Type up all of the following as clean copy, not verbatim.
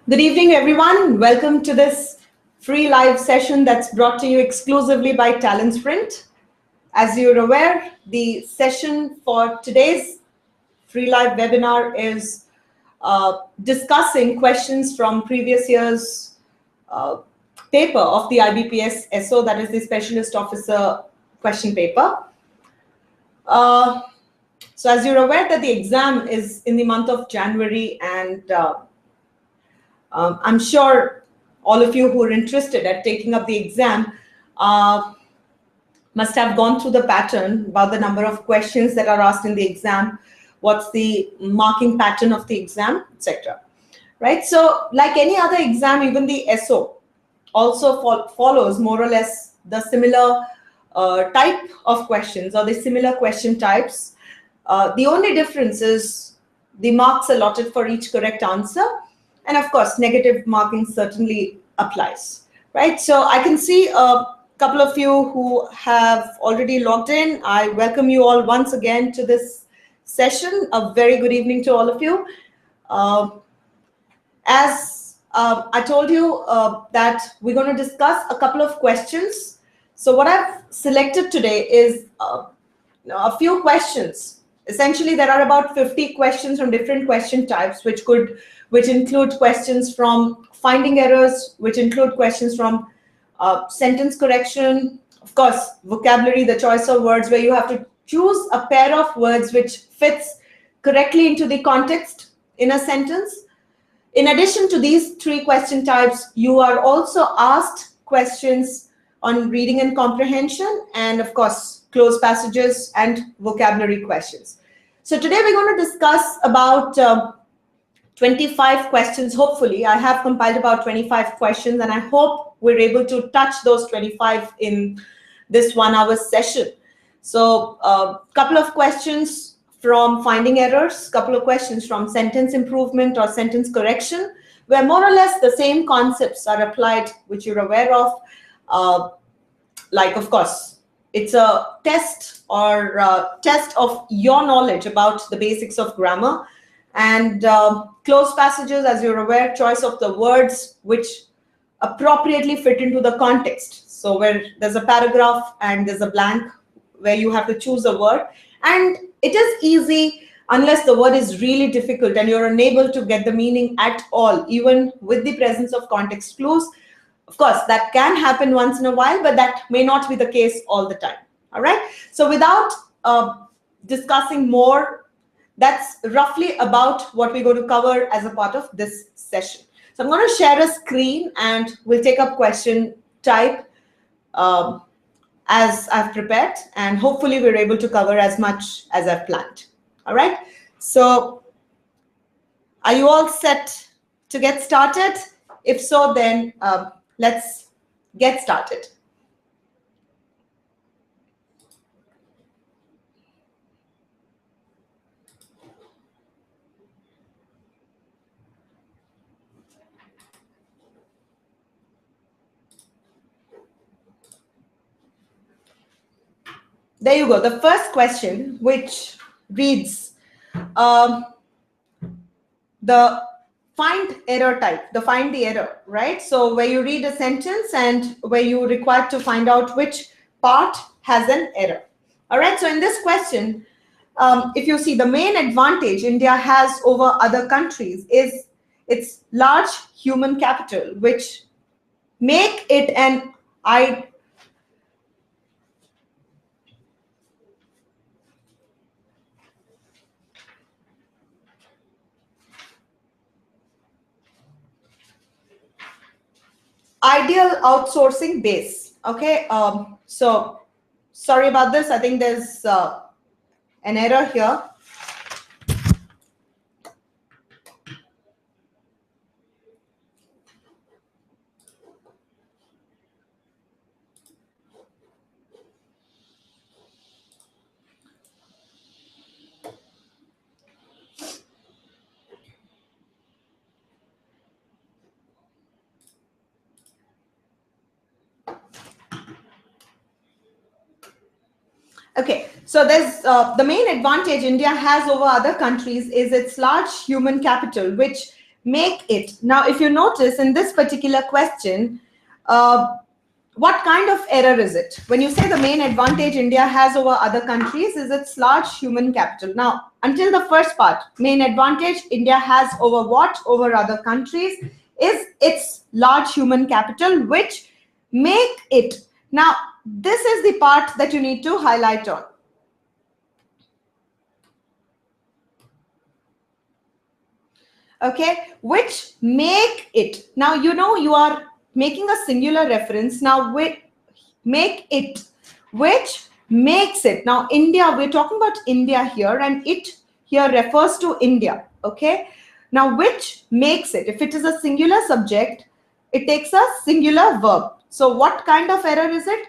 Good evening, everyone. Welcome to this free live session that's brought to you exclusively by Talent Sprint. As you're aware, the session for today's free live webinar is discussing questions from previous year's paper of the IBPS SO, that is the Specialist Officer question paper. So as you're aware that the exam is in the month of January, and I'm sure all of you who are interested at taking up the exam must have gone through the pattern about the number of questions that are asked in the exam, what's the marking pattern of the exam, etc. Right? So like any other exam, even the SO also follows more or less the similar type of questions or the similar question types. The only difference is the marks allotted for each correct answer. And of course, negative marking certainly applies, right? So I can see a couple of you who have already logged in. I welcome you all once again to this session. A very good evening to all of you. As I told you that we're going to discuss a couple of questions. So what I've selected today is a few questions. Essentially, there are about 50 questions from different question types, which include questions from finding errors, which include questions from sentence correction, of course, vocabulary, the choice of words, where you have to choose a pair of words which fits correctly into the context in a sentence. In addition to these three question types, you are also asked questions on reading and comprehension, and of course, closed passages and vocabulary questions. So today we're going to discuss about 25 questions. Hopefully, I have compiled about 25 questions, and I hope we're able to touch those 25 in this 1 hour session. So a couple of questions from finding errors, couple of questions from sentence improvement or sentence correction, where more or less the same concepts are applied, which you're aware of. Like, of course, it's a test or test of your knowledge about the basics of grammar. And closed passages, as you're aware, choice of the words which appropriately fit into the context. So where there's a paragraph and there's a blank where you have to choose a word. And it is easy unless the word is really difficult and you're unable to get the meaning at all, even with the presence of context clues. Of course, that can happen once in a while, but that may not be the case all the time. All right. So without discussing more, that's roughly about what we're going to cover as a part of this session. So I'm going to share a screen and we'll take up question type as I've prepared, and hopefully we're able to cover as much as I've planned. All right. So are you all set to get started? If so, then let's get started. There you go. The first question, which reads, the find error type, the find the error, right? So where you read a sentence and where you're required to find out which part has an error. All right. So in this question, if you see, the main advantage India has over other countries is its large human capital, which make it an ideal outsourcing base. Okay, so sorry about this. I think there's an error here. Okay, so there's the main advantage India has over other countries is its large human capital, which make it. Now, if you notice in this particular question, what kind of error is it? When you say the main advantage India has over other countries is its large human capital. Now, until the first part, main advantage India has over what? Over other countries is its large human capital, which make it. Now, this is the part that you need to highlight on. Okay, which make it. Now, you know, you are making a singular reference. Now, make it, which makes it. Now, India, we're talking about India here, and it here refers to India. Okay, now, which makes it. If it is a singular subject, it takes a singular verb. So, what kind of error is it?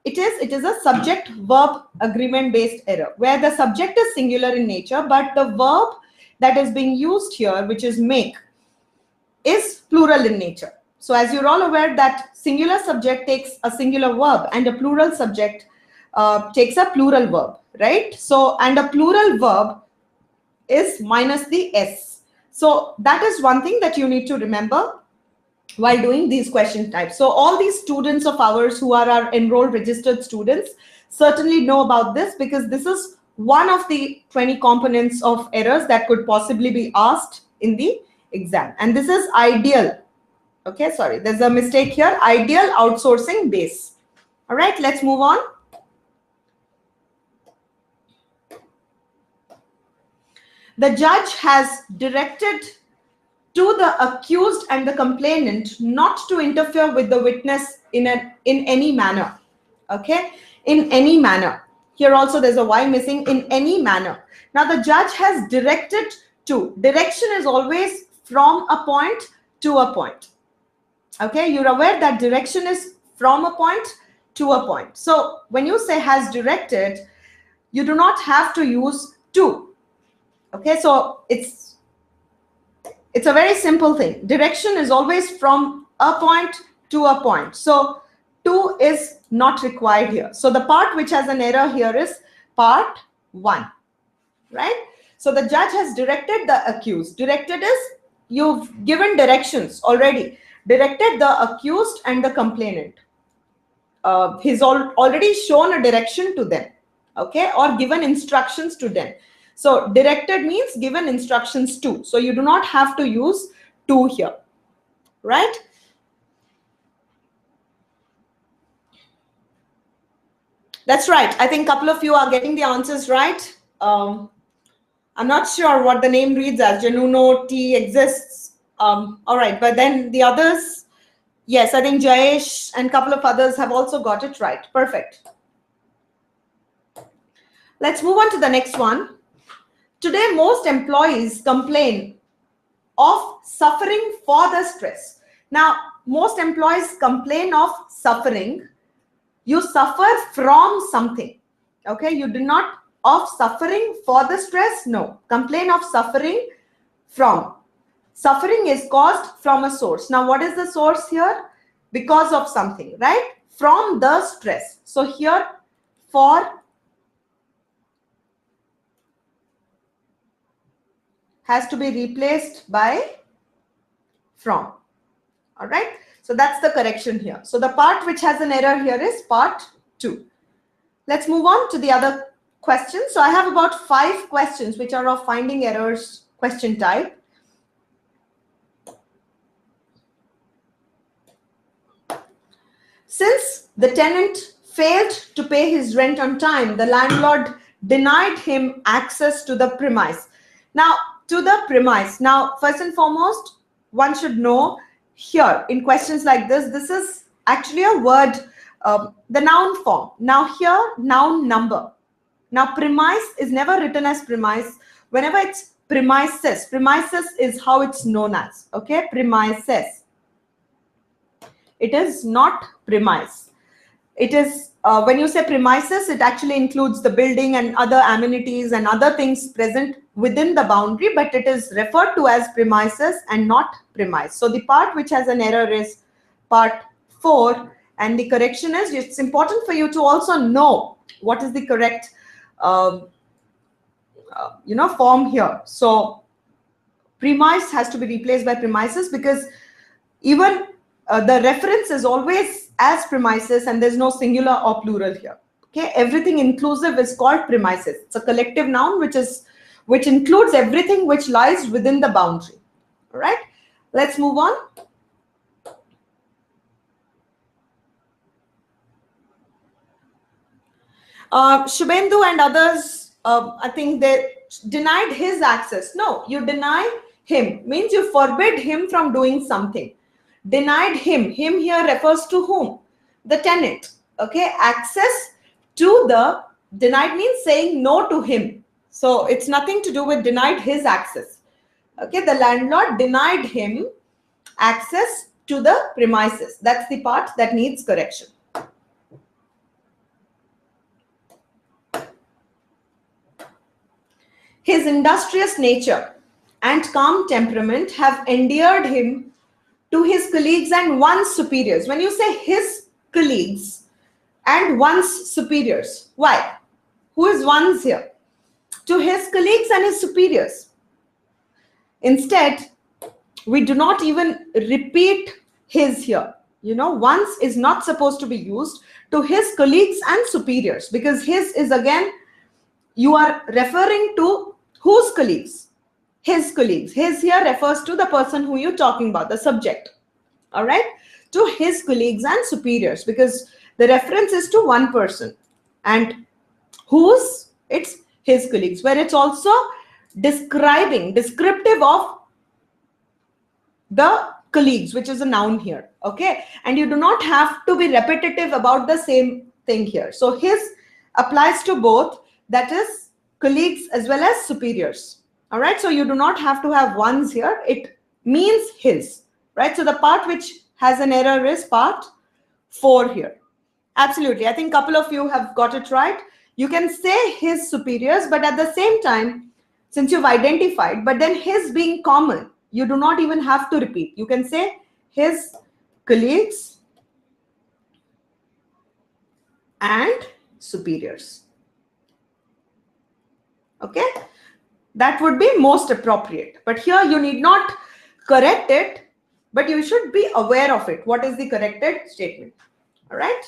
It is a subject verb agreement based error, where the subject is singular in nature, but the verb that is being used here, which is make, is plural in nature. So as you're all aware that singular subject takes a singular verb and a plural subject takes a plural verb, right? So, and a plural verb is minus the S. So that is one thing that you need to remember while doing these question types. So all these students of ours who are our enrolled registered students certainly know about this, because this is one of the 20 components of errors that could possibly be asked in the exam. And this is ideal. Okay, sorry, there's a mistake here. Ideal outsourcing base. All right, let's move on. The judge has directed to the accused and the complainant not to interfere with the witness in any manner. Okay, in any manner. Here also there's a Y missing, in any manner. Now the judge has directed to. Direction is always from a point to a point. Okay, you're aware that direction is from a point to a point. So when you say has directed, you do not have to use to. Okay, so it's a very simple thing. Direction is always from a point to a point. So to is not required here. So the part which has an error here is part 1, right? So the judge has directed the accused. Directed is you've given directions already. Directed the accused and the complainant. He's already shown a direction to them, okay, or given instructions to them. So directed means given instructions to. So you do not have to use to here, right? That's right. I think a couple of you are getting the answers right. I'm not sure what the name reads as. Januno T exists. All right, but then the others, yes, I think Jayesh and a couple of others have also got it right. Perfect. Let's move on to the next one. Today, most employees complain of suffering for the stress. Now, most employees complain of suffering. You suffer from something. Okay, you do not of suffering for the stress. No, complain of suffering from. Suffering is caused from a source. Now, what is the source here? Because of something, right? From the stress. So here, for has to be replaced by from. All right. So that's the correction here. So the part which has an error here is part 2. Let's move on to the other questions. So I have about 5 questions which are of finding errors question type. Since the tenant failed to pay his rent on time, the landlord denied him access to the premise. Now, to the premise. Now, first and foremost, one should know here in questions like this is actually a word, the noun form. Now here, noun number. Now premise is never written as premise. Whenever it's premises, premises is how it's known as, okay? Premises. It is not premise. It is, when you say premises, it actually includes the building and other amenities and other things present within the boundary, but it is referred to as premises and not premise. So the part which has an error is part 4, and the correction is, it's important for you to also know what is the correct form here. So premise has to be replaced by premises, because even the reference is always as premises and there's no singular or plural here. Okay, everything inclusive is called premises. It's a collective noun which includes everything which lies within the boundary. All right, let's move on. Shubhendu and others, I think they denied his access. No, you deny him means you forbid him from doing something. Denied him. Him here refers to whom? The tenant. Okay, access to the, denied means saying no to him. So it's nothing to do with denied his access. Okay, the landlord denied him access to the premises. That's the part that needs correction. His industrious nature and calm temperament have endeared him to his colleagues and one's superiors. When you say his colleagues and one's superiors, why? Who is one's here? To his colleagues and his superiors. Instead, we do not even repeat his here. You know, one's is not supposed to be used. To his colleagues and superiors, because his is again, you are referring to whose colleagues? His colleagues. His here refers to the person who you're talking about, the subject. All right, to his colleagues and superiors, because the reference is to one person, and whose, it's his colleagues, where it's also descriptive of the colleagues, which is a noun here. Okay, and you do not have to be repetitive about the same thing here. So his applies to both, that is colleagues as well as superiors. All right, so you do not have to have one's here. It means his, right? So the part which has an error is part 4 here. Absolutely, I think a couple of you have got it right. You can say his superiors, but at the same time, since you've identified, but then his being common, you do not even have to repeat. You can say his colleagues and superiors. Okay, that would be most appropriate. But here you need not correct it, but you should be aware of it. What is the corrected statement? All right.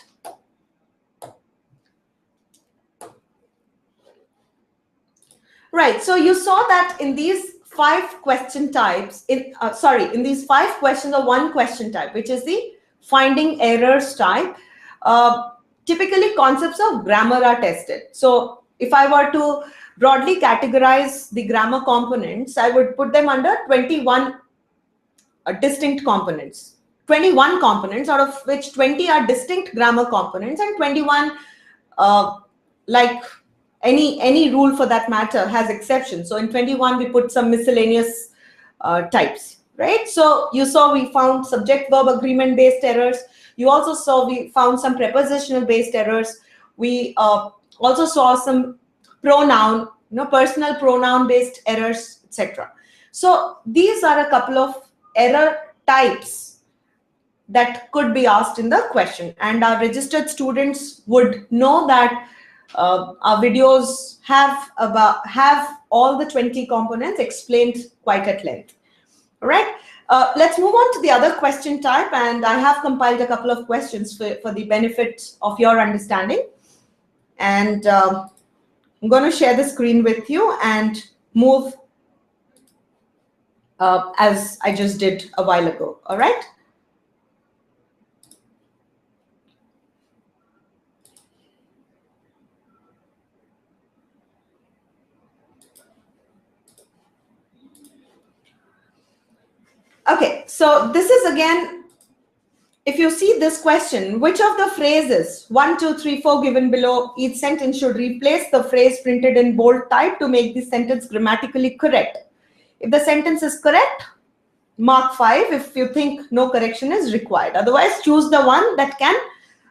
Right, so you saw that in these 5 question types, in these 5 questions or 1 question type, which is the finding errors type, typically concepts of grammar are tested. So if I were to broadly categorize the grammar components, I would put them under 21 distinct components. 21 components, out of which 20 are distinct grammar components, and 21 like any rule for that matter has exceptions. So in 21 we put some miscellaneous types, right? So you saw we found subject verb agreement based errors. You also saw we found some prepositional based errors. We also saw some pronoun, personal pronoun based errors, etc. So these are a couple of error types that could be asked in the question, and our registered students would know that our videos have all the 20 components explained quite at length. All right, let's move on to the other question type, and I have compiled a couple of questions for the benefit of your understanding, and I'm going to share the screen with you and move as I just did a while ago. All right. Okay, so this is again, if you see this question, which of the phrases 1, 2, 3, 4 given below each sentence should replace the phrase printed in bold type to make the sentence grammatically correct? If the sentence is correct, mark 5. If you think no correction is required, otherwise choose the one that can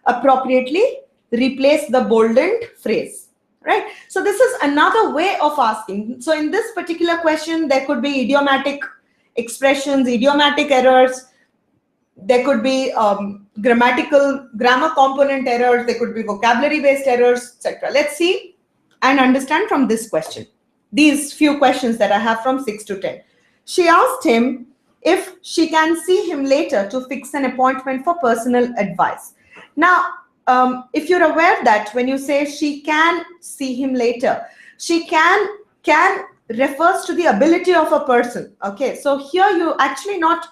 appropriately replace the boldened phrase, right? So this is another way of asking. So in this particular question, there could be idiomatic expressions, idiomatic errors. There could be grammar component errors. There could be vocabulary based errors, etc. Let's see and understand from this question. These few questions that I have from 6 to 10. She asked him if she can see him later to fix an appointment for personal advice. Now, if you're aware that when you say she can see him later, she can refers to the ability of a person. Okay, so here you're actually not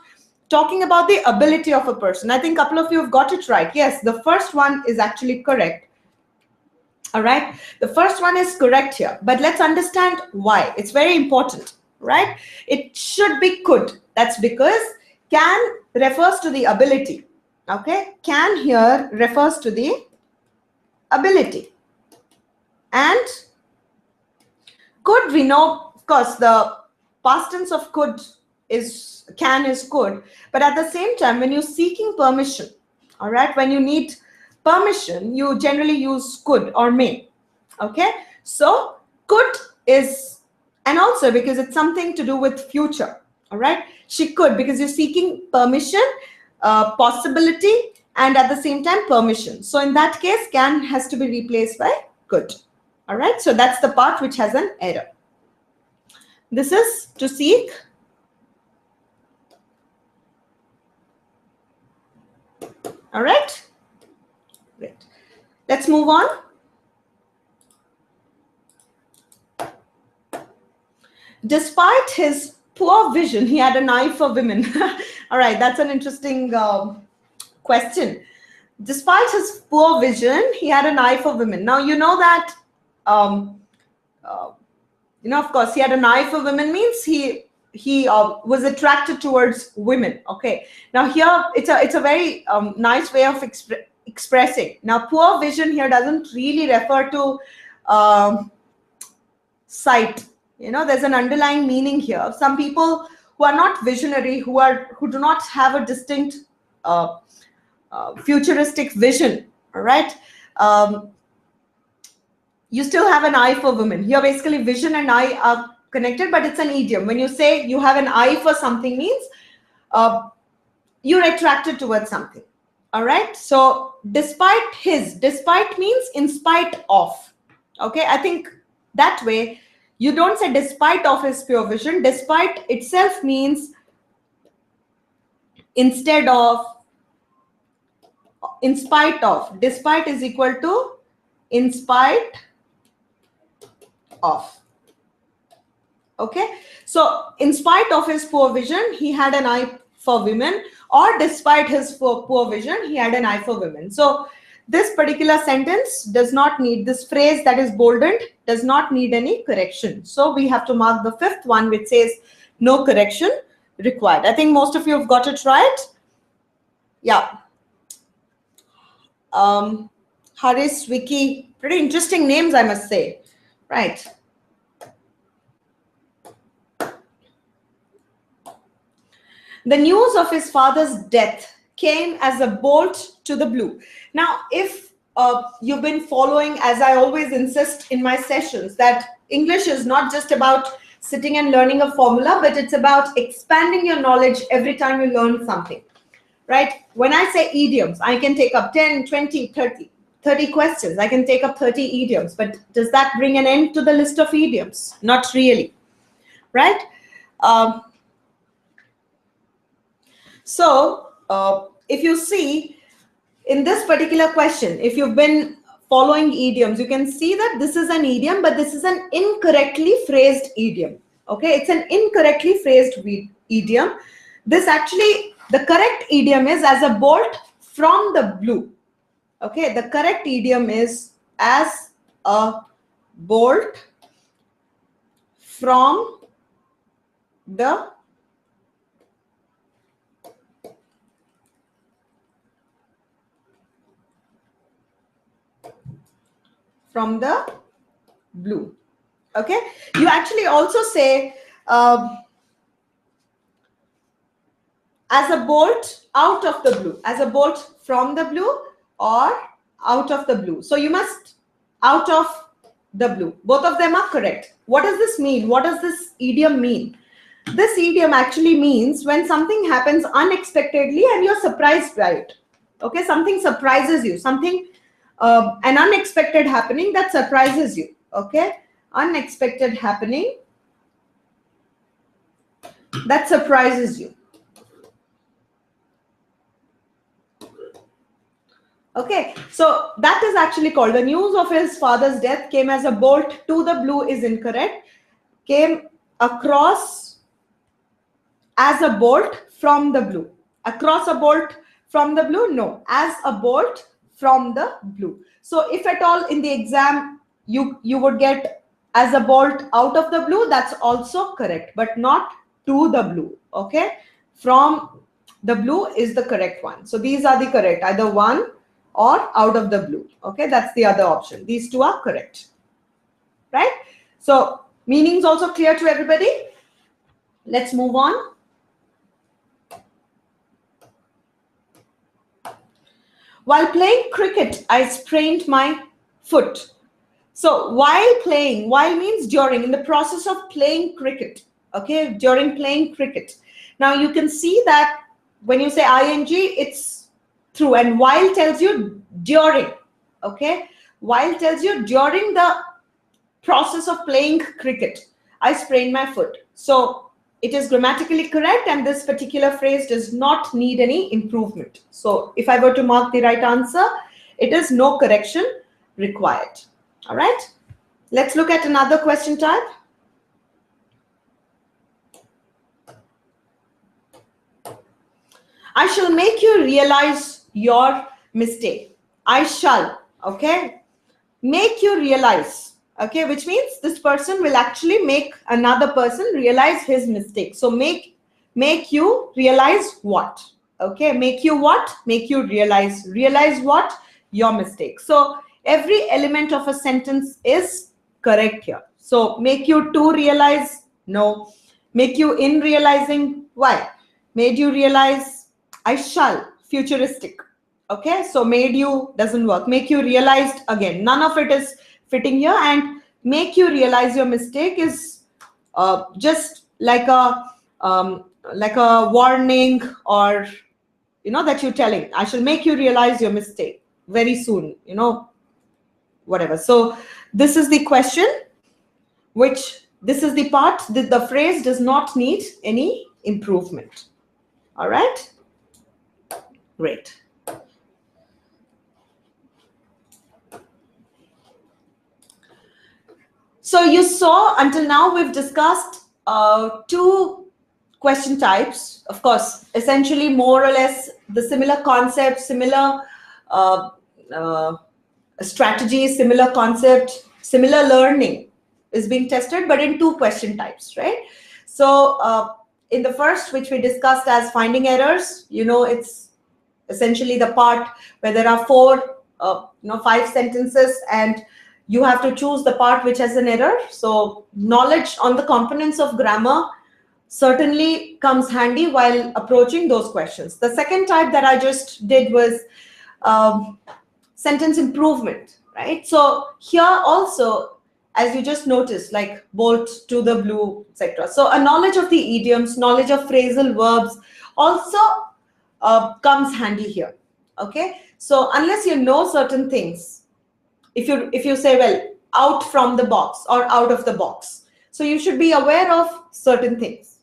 talking about the ability of a person. I think a couple of you have got it right. Yes, the first one is actually correct. All right, the first one is correct here, but let's understand why. It's very important, right? It should be could. That's because can refers to the ability. Okay, can here refers to the ability, and could, we know, of course, the past tense of could is can is could, but at the same time, when you're seeking permission, all right, when you need permission, you generally use could or may. Okay, so could is, and also because it's something to do with future. All right, she could, because you're seeking permission, possibility, and at the same time permission. So in that case, can has to be replaced by could. All right, so that's the part which has an error. This is to seek. All right, great. Let's move on. Despite his poor vision, he had an eye for women. All right, that's an interesting question. Despite his poor vision, he had an eye for women. Now, you know that, of course, he had an eye for women means he was attracted towards women. Okay. Now here, it's a very nice way of expressing. Now, poor vision here doesn't really refer to sight. There's an underlying meaning here. Some people who are not visionary, who do not have a distinct futuristic vision, all right, you still have an eye for women. Here, basically, vision and eye are connected, but it's an idiom. When you say you have an eye for something, means you're attracted towards something. All right. So despite means in spite of. Okay. I think that way you don't say despite of his pure vision. Despite itself means instead of, in spite of. Despite is equal to in spite of. Okay. So in spite of his poor vision, he had an eye for women, or despite his poor vision, he had an eye for women. So this particular sentence does not need, this phrase that is bolded does not need any correction. So we have to mark the fifth one, which says no correction required. I think most of you have got it right. Yeah. Haris, Vicky, pretty interesting names, I must say. Right. The news of his father's death came as a bolt to the blue. Now, if you've been following, as I always insist in my sessions, that English is not just about sitting and learning a formula, but it's about expanding your knowledge every time you learn something, right? When I say idioms, I can take up 10, 20, 30 questions. I can take up 30 idioms, but does that bring an end to the list of idioms? Not really, right? So if you see in this particular question, if you've been following idioms, you can see that this is an idiom, but this is an incorrectly phrased idiom. Okay, it's an incorrectly phrased idiom. This actually, the correct idiom is as a bolt from the blue. Okay, the correct idiom is as a bolt from the blue. Okay, you actually also say as a bolt out of the blue, as a bolt from the blue or out of the blue. So you must out of the blue. Both of them are correct. What does this mean? What does this idiom mean? This idiom actually means when something happens unexpectedly and you're surprised by it. Okay, something surprises you, something an unexpected happening that surprises you. Okay, unexpected happening that surprises you. Okay, so that is actually called, the news of his father's death came as a bolt to the blue is incorrect. Came across as a bolt from the blue. Across a bolt from the blue? No, as a bolt from the blue. So if at all in the exam you would get as a bolt out of the blue, that's also correct, but not to the blue. Okay, from the blue is the correct one. So these are the correct, either one or out of the blue. Okay, that's the other option. These two are correct, right? So meanings also clear to everybody. Let's move on. While playing cricket, I sprained my foot. So while playing, while means during, in the process of playing cricket, okay, during playing cricket. Now you can see that when you say ing, it's through, and while tells you during, okay. While tells you during the process of playing cricket, I sprained my foot. So it is grammatically correct, and this particular phrase does not need any improvement. So if I were to mark the right answer, it is no correction required. All right, let's look at another question type. I shall make you realize your mistake. I shall, okay, make you realize, okay, which means this person will actually make another person realize his mistake. So make you realize what? Okay, make you what? Make you realize. Realize what? Your mistake. So every element of a sentence is correct here. So make you to realize, no. Make you in realizing, why? Made you realize, I shall, futuristic. Okay, so made you doesn't work. Make you realized, again, none of it is fitting here. And make you realize your mistake is just like a warning, or that you're telling, I shall make you realize your mistake very soon, whatever. So this is the question, which this is the part that the phrase does not need any improvement. All right, great. So you saw until now we've discussed two question types. Of course, essentially more or less the similar concept, similar strategy, similar concept, similar learning is being tested, but in two question types, right? So in the first, which we discussed as finding errors, it's essentially the part where there are 5 sentences, and you have to choose the part which has an error. So knowledge on the components of grammar certainly comes handy while approaching those questions. The second type that I just did was sentence improvement, right? So here also, as you just noticed, like bolt to the blue, etc. So a knowledge of the idioms, knowledge of phrasal verbs also comes handy here. Okay, so unless you know certain things, if you say, well, out from the box or out of the box, so you should be aware of certain things.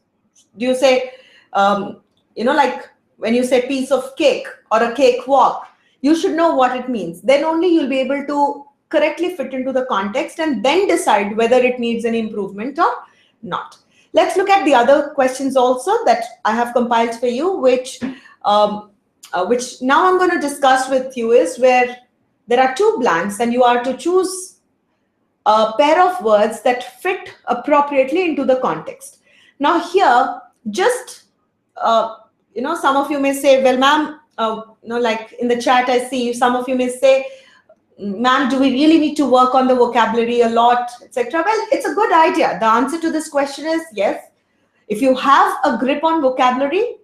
Do you say, like when you say piece of cake or a cake walk, you should know what it means. Then only you'll be able to correctly fit into the context and then decide whether it needs any improvement or not. Let's look at the other questions also that I have compiled for you, which now I'm going to discuss with you, is where there are 2 blanks and you are to choose a pair of words that fit appropriately into the context. Now here, just, some of you may say, well, ma'am, like in the chat, I see some of you may say, ma'am, do we really need to work on the vocabulary a lot, etc.? Well, it's a good idea. The answer to this question is yes. If you have a grip on vocabulary,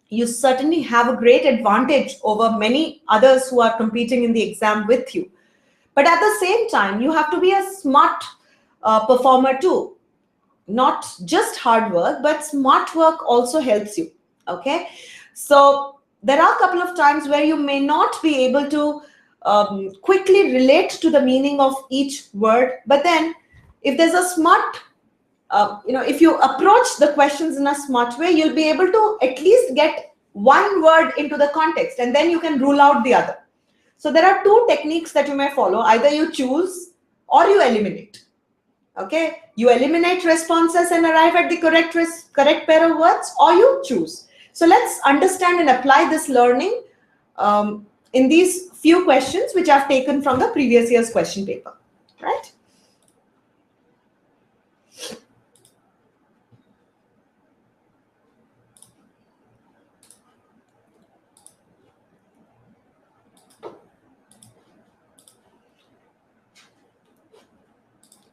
you certainly have a great advantage over many others who are competing in the exam with you. But at the same time, you have to be a smart performer too. Not just hard work, but smart work also helps you. Okay, so there are a couple of times where you may not be able to quickly relate to the meaning of each word, but then if there's a smart if you approach the questions in a smart way, you'll be able to at least get one word into the context, and then you can rule out the other. So there are two techniques that you may follow. Either you choose or you eliminate. Okay, you eliminate responses and arrive at the correct pair of words, or you choose. So let's understand and apply this learning in these few questions which I've taken from the previous year's question paper, right?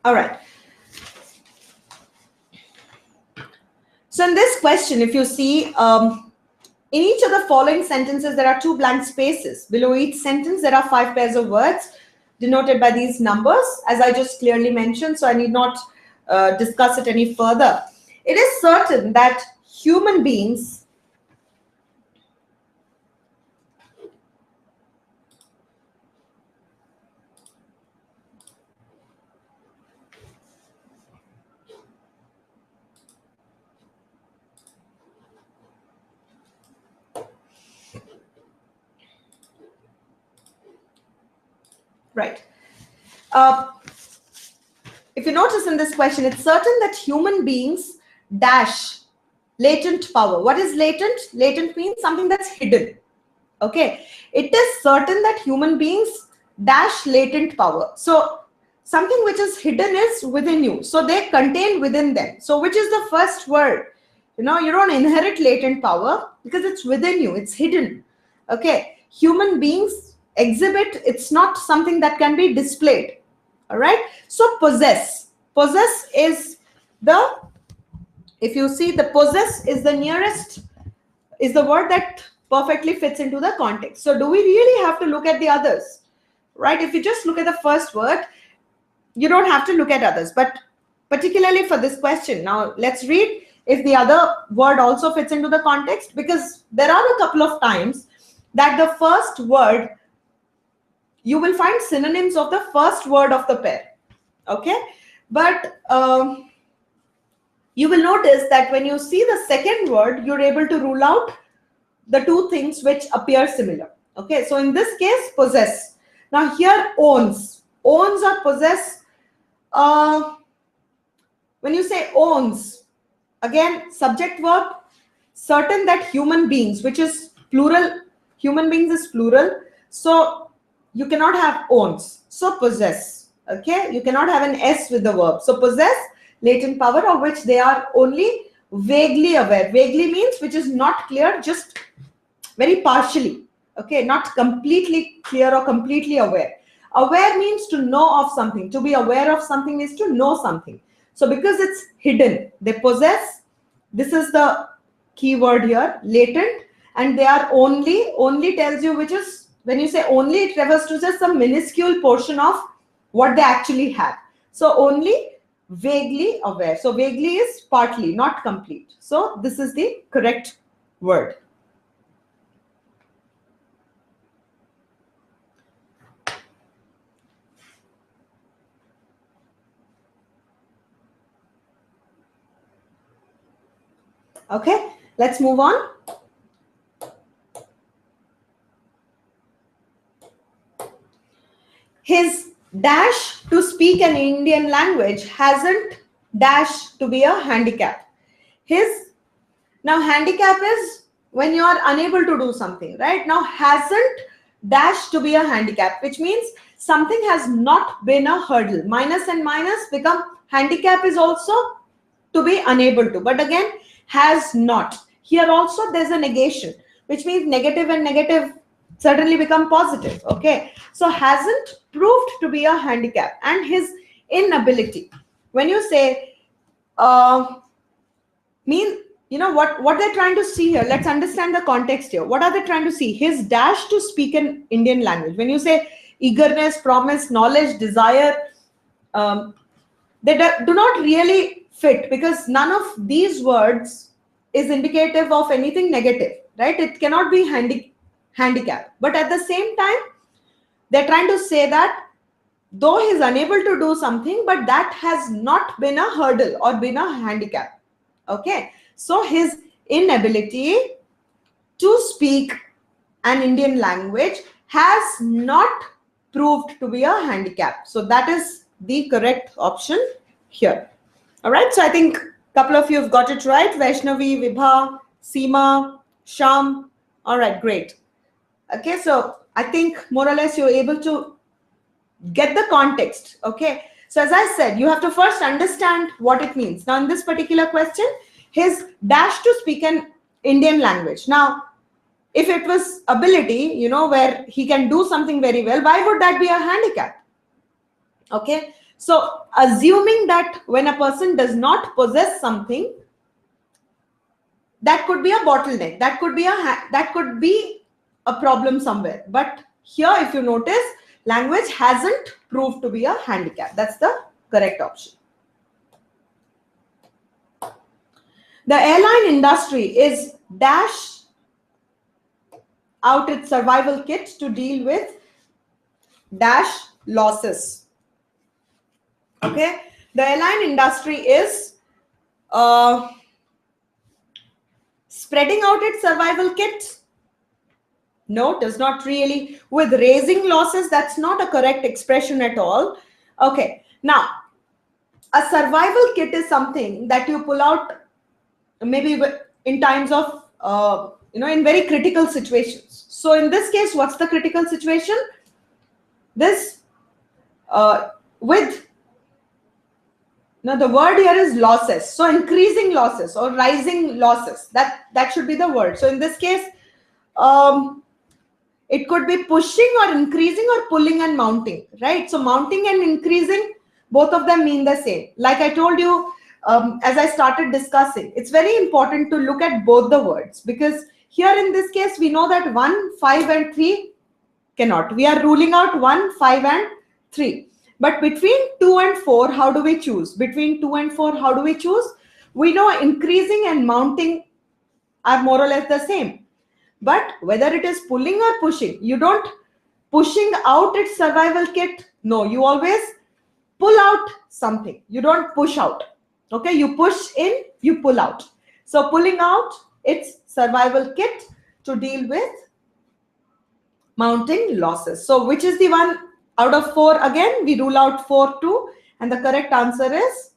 All right. So in this question, if you see, in each of the following sentences, there are 2 blank spaces. Below each sentence, there are 5 pairs of words denoted by these numbers, as I just clearly mentioned, so I need not discuss it any further. It is certain that human beings right. If you notice in this question, it's certain that human beings dash latent power. What is latent? Latent means something that's hidden. Okay. It is certain that human beings dash latent power. So something which is hidden is within you. So they contain within them. So which is the first word? You don't inherit latent power because it's within you. It's hidden. Okay. Human beings exhibit. It's not something that can be displayed. All right. So possess. Possess is the, if you see, the possess is the nearest, is the word that perfectly fits into the context. So do we really have to look at the others? Right? If you just look at the first word, you don't have to look at others. But particularly for this question, now let's read if the other word also fits into the context, because there are a couple of times that the first word, you will find synonyms of the first word of the pair. Okay, but you will notice that when you see the second word, you're able to rule out the 2 things which appear similar. Okay, so in this case, possess. Now here, owns. Owns or possess. When you say owns, again, subject verb, certain that human beings, which is plural, human beings is plural. So you cannot have owns. So possess. Okay, you cannot have an S with the verb. So possess latent power of which they are only vaguely aware. Vaguely means which is not clear, just very partially. Okay, not completely clear or completely aware. Aware means to know of something. To be aware of something is to know something. So because it's hidden, they possess. This is the key word here, latent, and they are only tells you which is, when you say only, it refers to just some minuscule portion of what they actually have. So only vaguely aware. So vaguely is partly, not complete. So this is the correct word. Okay, let's move on. His dash to speak an Indian language hasn't dash to be a handicap. Now handicap is when you are unable to do something, right? Now hasn't dash to be a handicap, which means something has not been a hurdle. Minus and minus become handicap is also to be unable to, but again, has not. Here also there's a negation, which means negative and negative suddenly become positive. Okay, so hasn't proved to be a handicap. And his inability, when you say what they're trying to see here, let's understand the context here. What are they trying to see? His dash to speak an Indian language. When you say eagerness, promise, knowledge, desire, they do not really fit, because none of these words is indicative of anything negative, right? It cannot be handicap. But at the same time, they're trying to say that though he's unable to do something, but that has not been a hurdle or been a handicap. Okay, so his inability to speak an Indian language has not proved to be a handicap. So that is the correct option here. All right, so I think a couple of you have got it right. Vaishnavi, Vibha, Seema, Sham. All right, great. Okay, so I think more or less you're able to get the context. Okay, so as I said, you have to first understand what it means. Now in this particular question, his dash to speak an Indian language. Now, if it was ability, you know, where he can do something very well, why would that be a handicap? Okay, so assuming that when a person does not possess something, that could be a bottleneck, that could be a problem somewhere. But here, if you notice, language hasn't proved to be a handicap. That's the correct option. The airline industry is dash out its survival kit to deal with dash losses. Okay, the airline industry is spreading out its survival kit. No, does not really. With raising losses, that's not a correct expression at all. Okay, now a survival kit is something that you pull out maybe in times of in very critical situations. So in this case, what's the critical situation? This with now the word here is losses. So increasing losses or rising losses. That should be the word. So in this case, it could be pushing or increasing or pulling and mounting, right? So mounting and increasing, both of them mean the same. Like I told you, as I started discussing, it's very important to look at both the words, because here in this case, we know that 1, 5 and 3 cannot. We are ruling out 1, 5 and 3. But between 2 and 4, how do we choose? Between 2 and 4, how do we choose? We know increasing and mounting are more or less the same. But whether it is pulling or pushing, you don't pushing out its survival kit. No, you always pull out something. You don't push out. Okay, you push in, you pull out. So pulling out its survival kit to deal with mounting losses. So which is the one out of 4? Again, we rule out 4, 2, and the correct answer is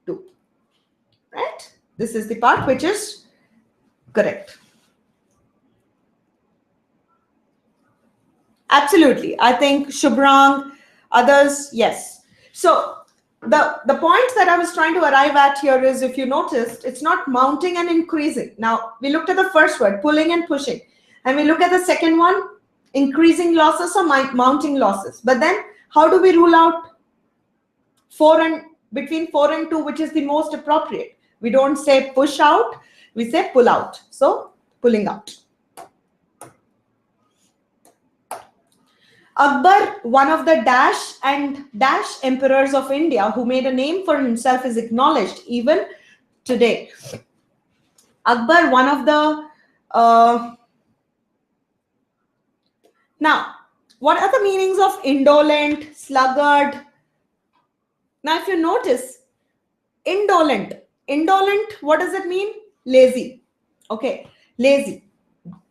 2. Right? This is the part which is correct. Absolutely. I think Shubrang, others, yes. So the point that I was trying to arrive at here is, if you noticed, it's not mounting and increasing. Now, we looked at the first word, pulling and pushing. And we look at the second one, increasing losses or mounting losses. But then how do we rule out between 4 and 2, which is the most appropriate? We don't say push out, we say pull out. So pulling out. Akbar, one of the dash and dash emperors of India, who made a name for himself, is acknowledged even today. Akbar, one of the now, what are the meanings of indolent, sluggard? Now, if you notice, indolent, what does it mean? Lazy. Okay, lazy.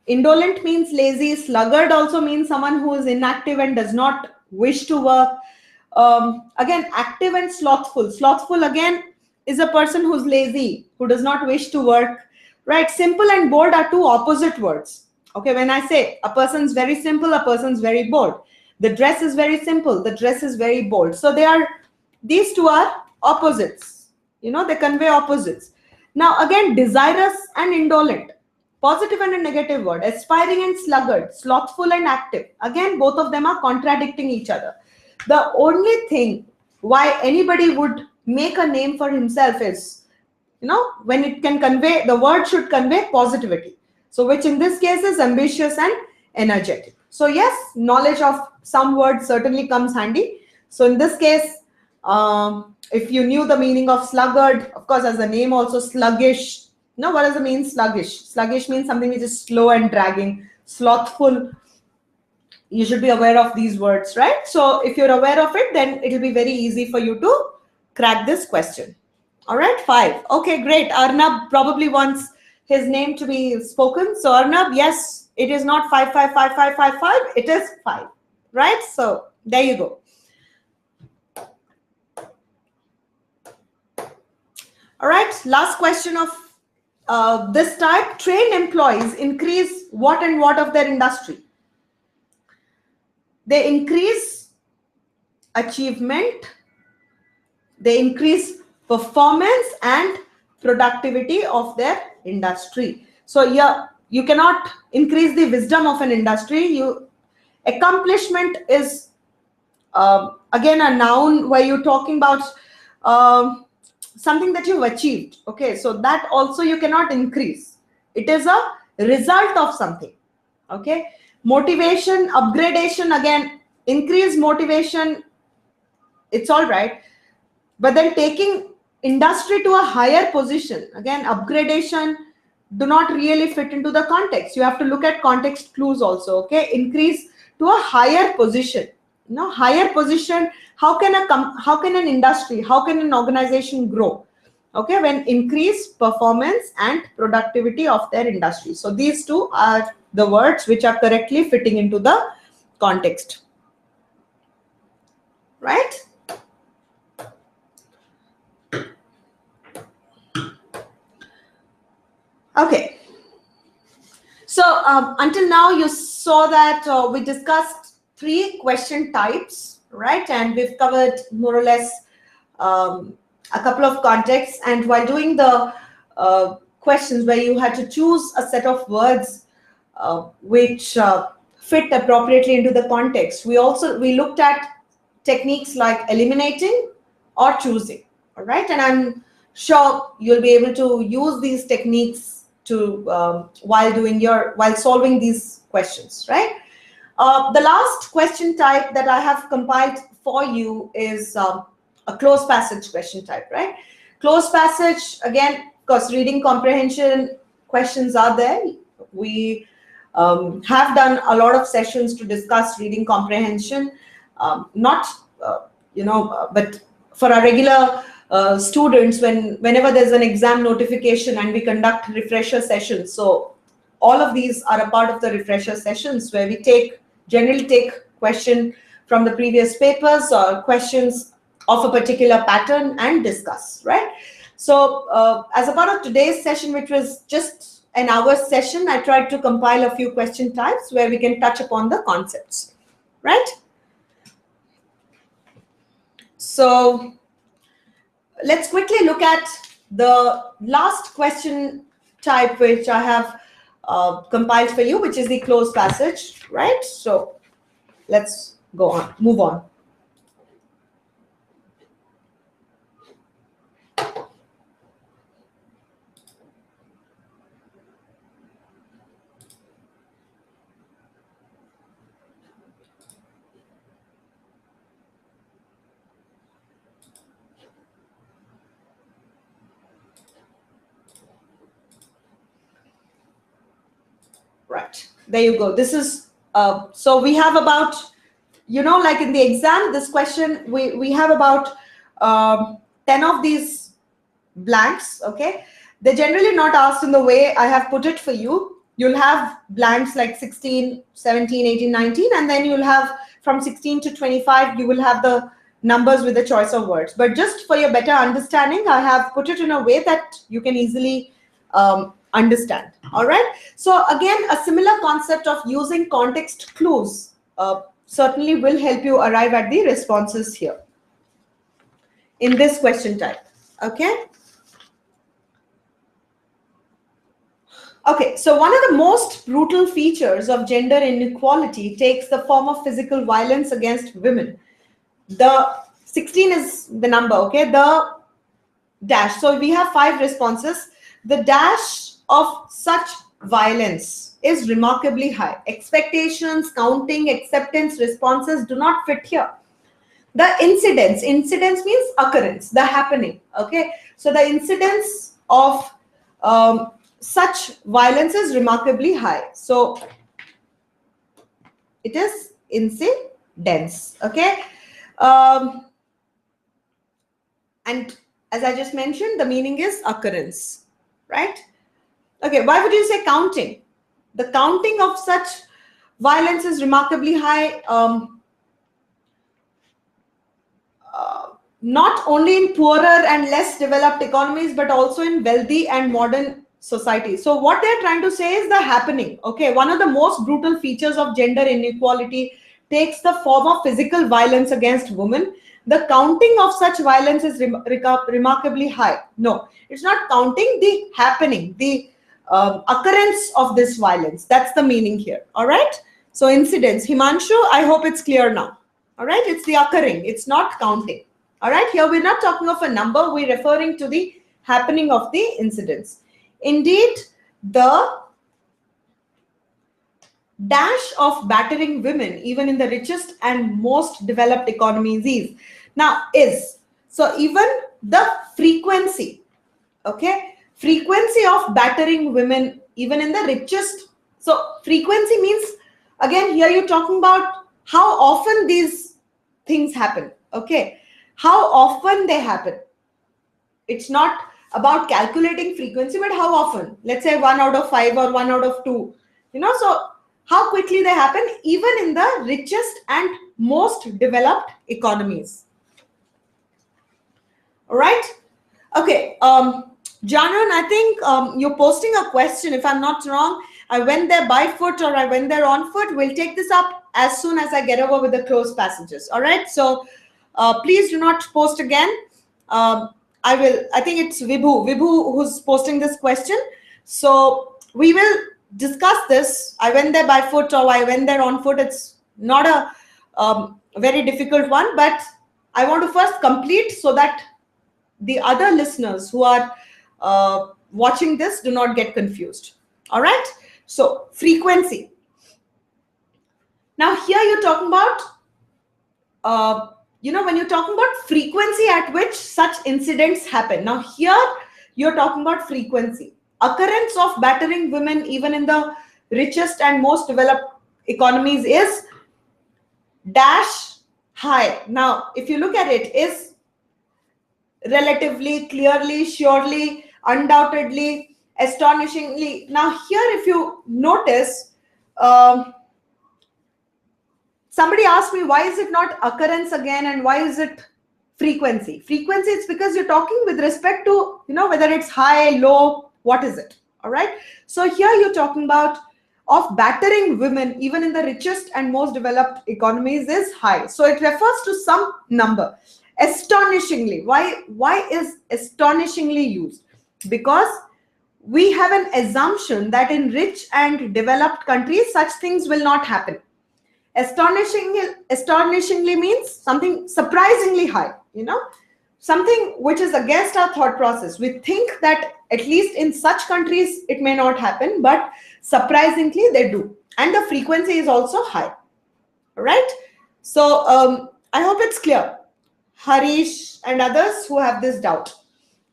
Indolent means lazy. Sluggard also means someone who is inactive and does not wish to work. Again, active and slothful. Slothful, again, is a person who's lazy, who does not wish to work. Right? Simple and bold are two opposite words. Okay, when I say a person's very simple, a person's very bold. The dress is very simple, the dress is very bold. So these two are opposites. You know, they convey opposites. Now, again, desirous and indolent. Positive and a negative word. Aspiring and sluggard. Slothful and active. Again, both of them are contradicting each other. The only thing why anybody would make a name for himself is, when it can convey, the word should convey positivity. So which in this case is ambitious and energetic. So yes, knowledge of some words certainly comes handy. So in this case, if you knew the meaning of sluggard, of course, as the name also, sluggish. Now, what does it mean, sluggish? Sluggish means something which is slow and dragging. Slothful. You should be aware of these words, right? So if you're aware of it, then it'll be very easy for you to crack this question. All right, 5. Okay, great. Arnab probably wants his name to be spoken. So Arnab, yes, it is not 555555. It is 5, right? So there you go. All right, last question of this type. Trained employees increase what and what of their industry? They increase achievement, they increase performance and productivity of their industry. So yeah, you cannot increase the wisdom of an industry. Accomplishment is again a noun where you're talking about something that you've achieved. Okay, so that also you cannot increase. It is a result of something. Okay, motivation, upgradation, again, increase motivation, it's all right, but then taking industry to a higher position, again, upgradation, do not really fit into the context. You have to look at context clues also. Okay, increase to a higher position. Higher position, how can an industry, how can an organization grow? Okay, when increase performance and productivity of their industry. So these two are the words which are correctly fitting into the context, right? Okay, so until now you saw that we discussed 3 question types, right? And we've covered more or less a couple of contexts. And while doing the questions where you had to choose a set of words which fit appropriately into the context, we looked at techniques like eliminating or choosing. All right, and I'm sure you'll be able to use these techniques to while solving these questions, right? The last question type that I have compiled for you is a closed passage question type, right? Closed passage, again, of course, reading comprehension questions are there. We have done a lot of sessions to discuss reading comprehension, but for our regular students, whenever there's an exam notification and we conduct refresher sessions. So all of these are a part of the refresher sessions where we generally take question from the previous papers or questions of a particular pattern and discuss, right? So as a part of today's session, which was just an hour session, I tried to compile a few question types where we can touch upon the concepts, right? So let's quickly look at the last question type which I have compiled for you, which is the closed passage, right? So let's move on. Right, there you go. This is, so we have about, like in the exam, this question, we have about 10 of these blanks, okay? They're generally not asked in the way I have put it for you. You'll have blanks like 16, 17, 18, 19, and then you'll have from 16 to 25, you will have the numbers with the choice of words. But just for your better understanding, I have put it in a way that you can easily understand. All right. So again, a similar concept of using context clues certainly will help you arrive at the responses here in this question type. Okay. Okay, so one of the most brutal features of gender inequality takes the form of physical violence against women. The 16 is the number, okay? The dash. So we have 5 responses. The dash of such violence is remarkably high. Expectations, counting, acceptance, responses do not fit here. The incidence means occurrence, the happening, okay? So the incidence of such violence is remarkably high. So it is incidence. Okay. And as I just mentioned, the meaning is occurrence, right? Okay, why would you say counting? The counting of such violence is remarkably high, not only in poorer and less developed economies, but also in wealthy and modern societies. So what they're trying to say is the happening. Okay, one of the most brutal features of gender inequality takes the form of physical violence against women. The counting of such violence is remarkably high. No, it's not counting, the happening, the occurrence of this violence. That's the meaning here. All right. So incidents. Himanshu, I hope it's clear now. All right. It's the occurring. It's not counting. All right. Here we're not talking of a number. We're referring to the happening of the incidents. Indeed, the dash of battering women, even in the richest and most developed economies, is. Now, is. So even the frequency, okay, frequency of battering women, even in the richest. So frequency means, again, here you're talking about how often these things happen, okay, how often they happen. It's not about calculating frequency, but how often. Let's say 1 out of 5 or 1 out of 2, so how quickly they happen, even in the richest and most developed economies. All right. Okay. Janan, I think you're posting a question. If I'm not wrong, I went there by foot or I went there on foot. We'll take this up as soon as I get over with the closed passages. All right. So please do not post again. I think it's Vibhu who's posting this question. So we will discuss this. I went there by foot or I went there on foot. It's not a very difficult one, but I want to first complete so that the other listeners who are watching this do not get confused. All right. So frequency. Now here you're talking about, when you're talking about frequency at which such incidents happen. Now here you're talking about frequency. Occurrence of battering women, even in the richest and most developed economies, is dash high. Now, if you look at it, is relatively, clearly, surely, undoubtedly, astonishingly. Now here, if you notice, somebody asked me, why is it not occurrence again and why is it frequency? Frequency, it's because you're talking with respect to, whether it's high, low, what is it? All right. So here you're talking about of battering women, even in the richest and most developed economies, is high. So it refers to some number. Astonishingly. Why is astonishingly used? Because we have an assumption that in rich and developed countries, such things will not happen. Astonishingly means something surprisingly high, something which is against our thought process. We think that at least in such countries, it may not happen, but surprisingly they do. And the frequency is also high. All right. So I hope it's clear. Harish and others who have this doubt,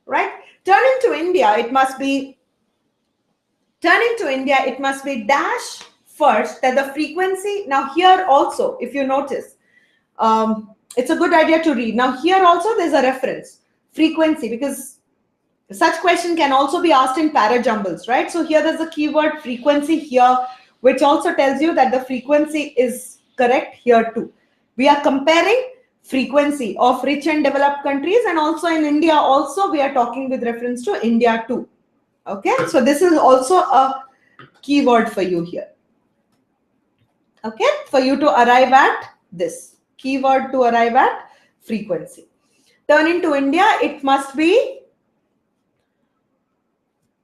right? Turning to India, it must be dash first that the frequency. Now here also, if you notice, it's a good idea to read. Now here also there's a reference, frequency, because such question can also be asked in para-jumbles, right? So here there's a keyword frequency here, which also tells you that the frequency is correct here too. We are comparing frequency of rich and developed countries, and also in India also we are talking with reference to India too. Okay, so this is also a keyword for you here. Okay, for you to arrive at this keyword, to arrive at frequency. Turning to India, it must be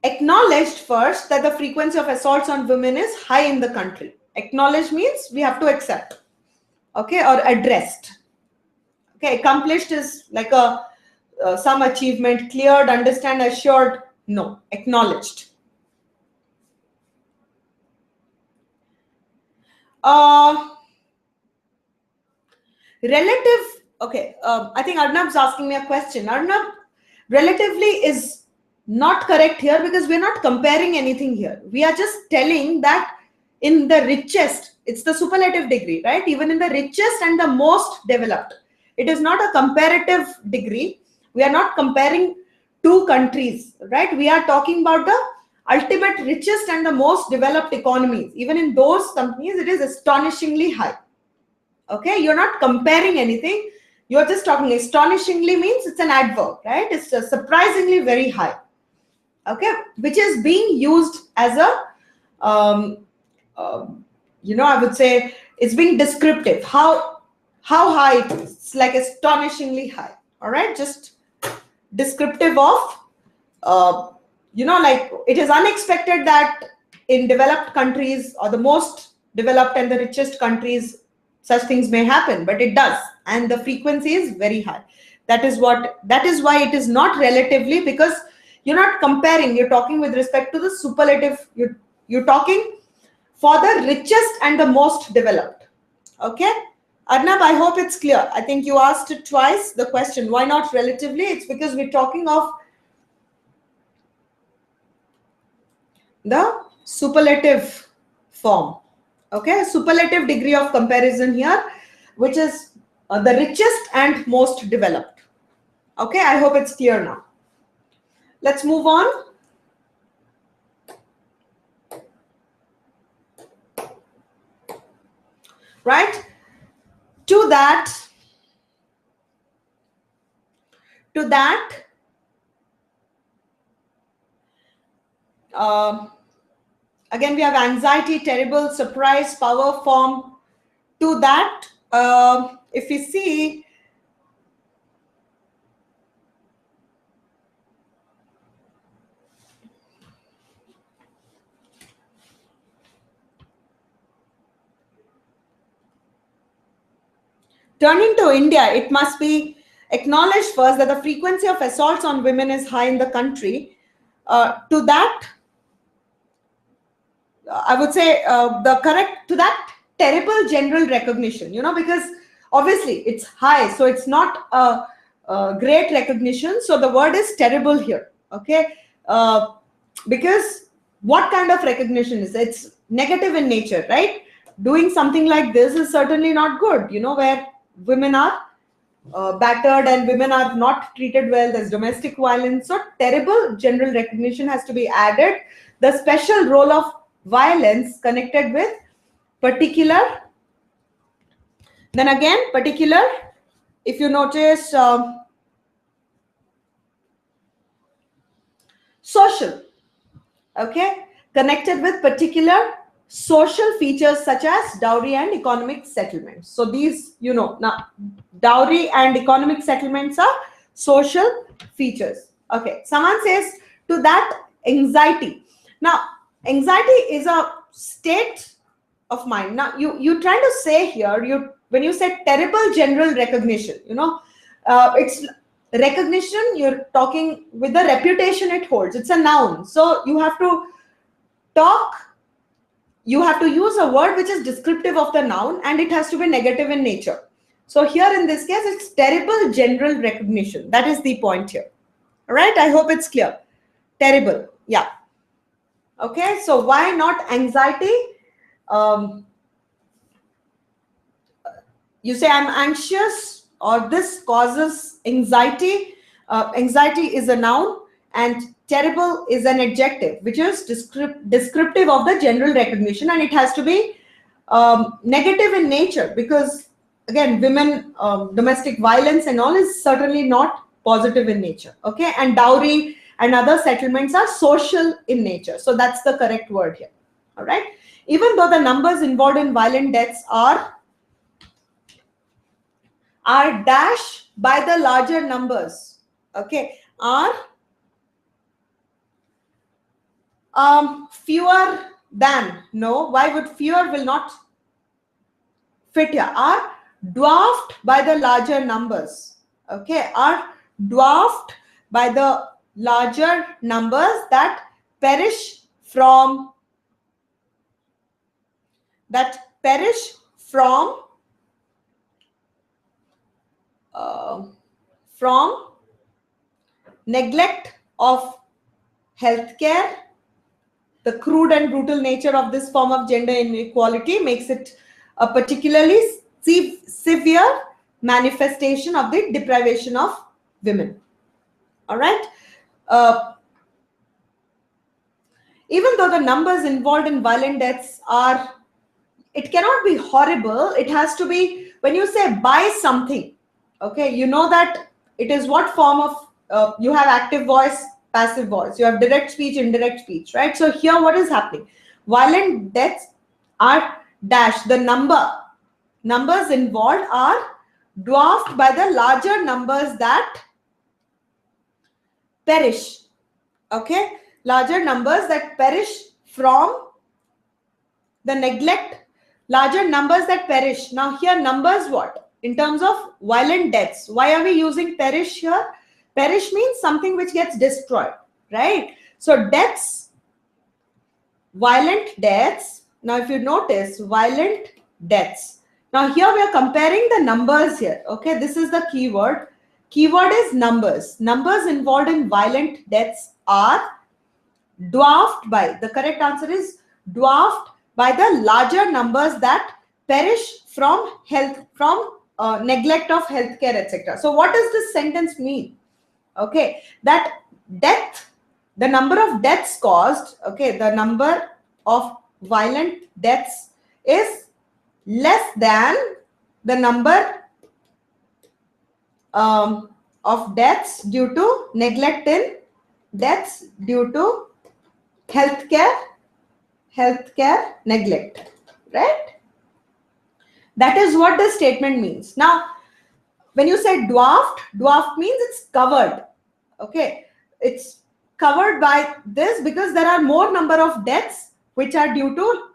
acknowledged first that the frequency of assaults on women is high in the country. Acknowledged means we have to accept, okay, or addressed. Okay, accomplished is like a some achievement, cleared, understand, assured. No, acknowledged. Relative. Okay, I think Arnab's asking me a question. Arnab, relatively is not correct here because we're not comparing anything here. We are just telling that in the richest, it's the superlative degree, right? Even in the richest and the most developed. It is not a comparative degree. We are not comparing two countries, right? We are talking about the ultimate richest and the most developed economies. Even in those companies, it is astonishingly high. Okay, you're not comparing anything. You're just talking. Astonishingly means it's an adverb, right? It's surprisingly very high. Okay, which is being used as a I would say it's being descriptive. How high it is. It's like astonishingly high. All right, just descriptive of like it is unexpected that in developed countries or the most developed and the richest countries such things may happen, but it does, and the frequency is very high. That is why it is not relatively, because you're not comparing, you're talking with respect to the superlative. You're talking for the richest and the most developed. Okay, Arnab, I hope it's clear. I think you asked it twice, the question why not relatively. It's because we're talking of the superlative form. Okay, superlative degree of comparison here, which is the richest and most developed. Okay, I hope it's clear now. Let's move on. Right, to that again, we have anxiety, terrible, surprise, power, form. To that, if we see, turning to India, it must be acknowledged first that the frequency of assaults on women is high in the country. To that, I would say to that terrible general recognition, because obviously it's high, so it's not a great recognition. So the word is terrible here. Okay, because what kind of recognition is it? It's negative in nature, right? Doing something like this is certainly not good. Where women are battered and women are not treated well, there's domestic violence. So terrible general recognition has to be added. The special role of violence connected with particular, then again particular, if you notice, social, okay, connected with particular social features such as dowry and economic settlements. So these, now dowry and economic settlements are social features. Okay, someone says to that anxiety. Now, anxiety is a state of mind. Now, you trying to say here, when you say terrible general recognition, it's recognition, you're talking with the reputation it holds. It's a noun. So you have to use a word which is descriptive of the noun, and it has to be negative in nature. So here in this case, it's terrible general recognition. That is the point here. All right, I hope it's clear. Terrible, yeah. Okay, so why not anxiety? You say I'm anxious, or this causes anxiety. Anxiety is a noun, and terrible is an adjective, which is descriptive of the general recognition, and it has to be negative in nature, because again, women, domestic violence and all is certainly not positive in nature. Okay, and dowry and other settlements are social in nature. So that's the correct word here. All right, even though the numbers involved in violent deaths are dash by the larger numbers, okay, are fewer than, no, why would fewer will not fit here, are dwarfed by the larger numbers, okay, are dwarfed by the larger numbers that perish from from neglect of healthcare, the crude and brutal nature of this form of gender inequality makes it a particularly severe manifestation of the deprivation of women. All right. Uh, Even though the numbers involved in violent deaths are, it cannot be horrible. It has to be, when you say buy something, okay, you know that it is what form of, you have active voice, passive voice, you have direct speech, indirect speech, right? So here what is happening? Violent deaths are dash, the numbers involved are dwarfed by the larger numbers that perish. Okay, larger numbers that perish from the neglect, larger numbers that perish. Now here numbers what? In terms of violent deaths. Why are we using perish here? Perish means something which gets destroyed, right? So deaths, violent deaths. Now if you notice, violent deaths. Now here we are comparing the numbers here. Okay, this is the keyword. Keyword is numbers. Numbers involved in violent deaths are dwarfed by, the correct answer is dwarfed by the larger numbers that perish from health, from neglect of healthcare, etc. So what does this sentence mean? Okay, that death, the number of deaths caused, okay, the number of violent deaths is less than the number of deaths due to neglect in deaths due to healthcare neglect, right? That is what the statement means. Now when you say dwarfed means it's covered. Okay, it's covered by this because there are more number of deaths which are due to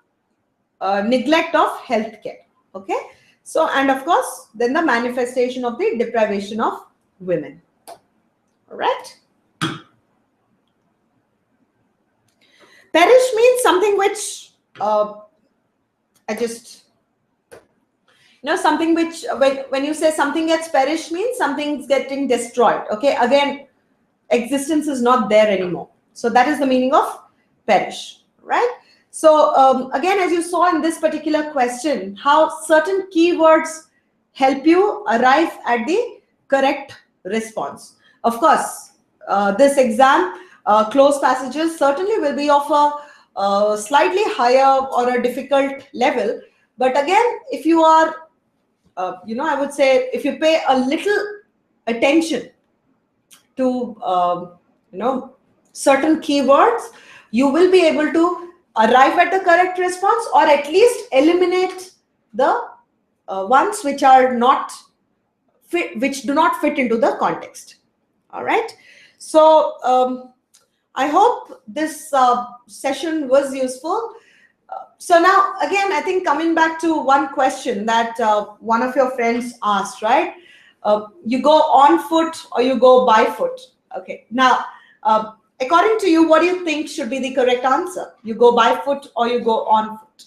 neglect of healthcare. Okay, so and of course then the manifestation of the deprivation of women. All right, perish means something which I just, something which, when you say something gets perished means something's getting destroyed. Okay, again, existence is not there anymore. So that is the meaning of perish, right? So again, as you saw in this particular question, how certain keywords help you arrive at the correct response. Of course, this exam, closed passages certainly will be of a slightly higher or a difficult level. But again, if you are, I would say if you pay a little attention to, certain keywords, you will be able to arrive at the correct response or at least eliminate the ones which are not fit, which do not fit into the context. All right. So I hope this session was useful. So now again, I think coming back to one question that one of your friends asked, right? You go on foot or you go by foot. Okay. Now, according to you, what do you think should be the correct answer? You go by foot or you go on foot?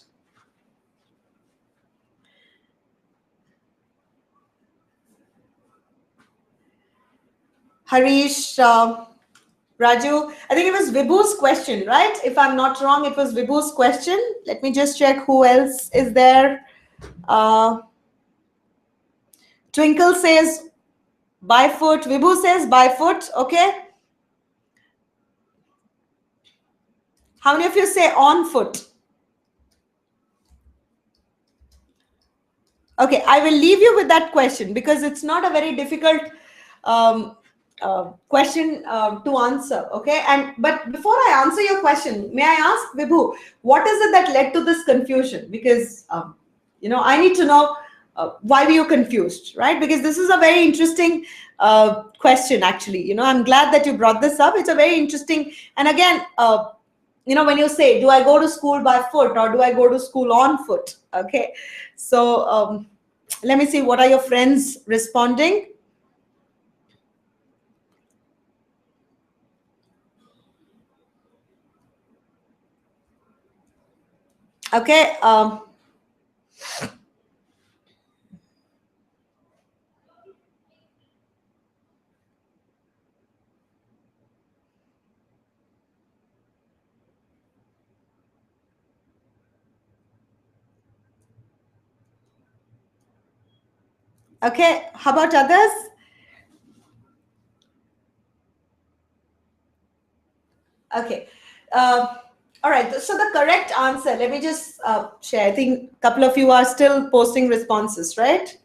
Harish, Raju, I think it was Vibhu's question, right? If I'm not wrong, it was Vibhu's question. Let me just check who else is there. Twinkle says by foot. Vibhu says by foot. Okay. How many of you say on foot? Okay, I will leave you with that question because it's not a very difficult question to answer. Okay, but before I answer your question, may I ask Vibhu, what is it that led to this confusion? Because I need to know why were you confused, right? Because this is a very interesting question, actually. I'm glad that you brought this up. It's a very interesting, and again, when you say, do I go to school by foot or do I go to school on foot? Okay, so let me see, what are your friends responding? Okay. Okay, how about others? Okay. All right. So the correct answer, let me just share. I think a couple of you are still posting responses, right?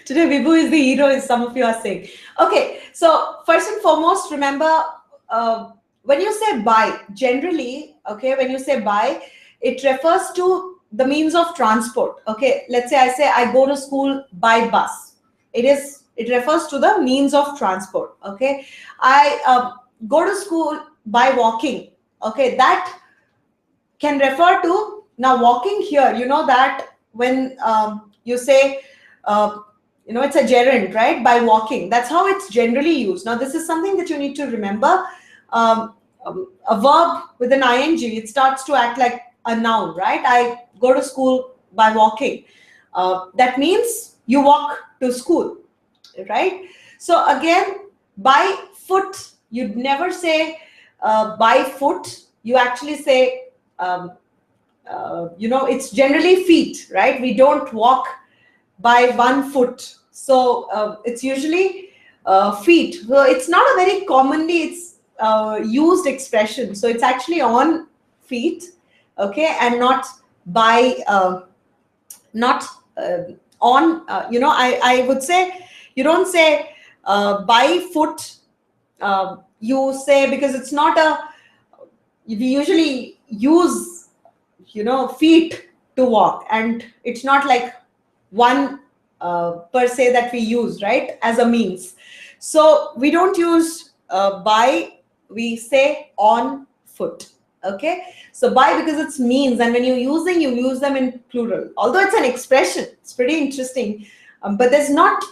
Today, Vibhu is the hero, as some of you are saying. Okay. So first and foremost, remember, when you say buy, generally, okay, when you say buy, it refers to the means of transport. Okay. Let's say I say I go to school by bus. It refers to the means of transport. Okay. I go to school by walking. Okay. That can refer to, now walking here, you know that when you say, uh, it's a gerund, right? By walking, that's how it's generally used. Now this is something that you need to remember. A verb with an ing, it starts to act like a noun, right? I go to school by walking. That means you walk to school, right? So again, by foot, you'd never say by foot. You actually say, it's generally feet, right? We don't walk by 1 foot. So it's usually feet. So it's not a very commonly used expression. So it's actually on feet, okay, and not by, not on, I would say, you don't say by foot. You say, because it's not a, we usually use, feet to walk, and it's not like one per se that we use, right, as a means. So we don't use by, we say on foot. Okay, so by, because it's means, and when you're using, you use them in plural, although it's an expression. It's pretty interesting, but there's not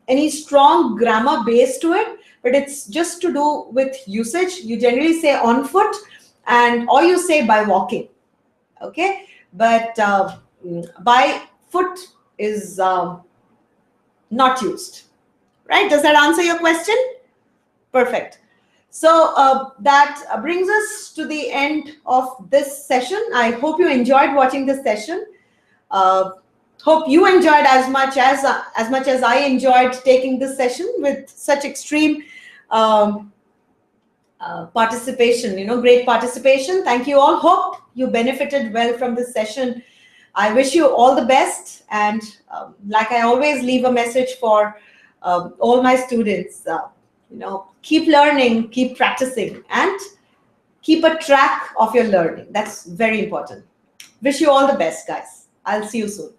any strong grammar base to it, but it's just to do with usage. You generally say on foot, and or you say by walking. Okay, but by foot is not used, right? Does that answer your question? Perfect. So that brings us to the end of this session. I hope you enjoyed watching this session. Hope you enjoyed as much as I enjoyed taking this session with such extreme participation, great participation. Thank you all. Hope you benefited well from this session. I wish you all the best. And like I always leave a message for all my students, keep learning, keep practicing, and keep a track of your learning. That's very important. Wish you all the best, guys. I'll see you soon.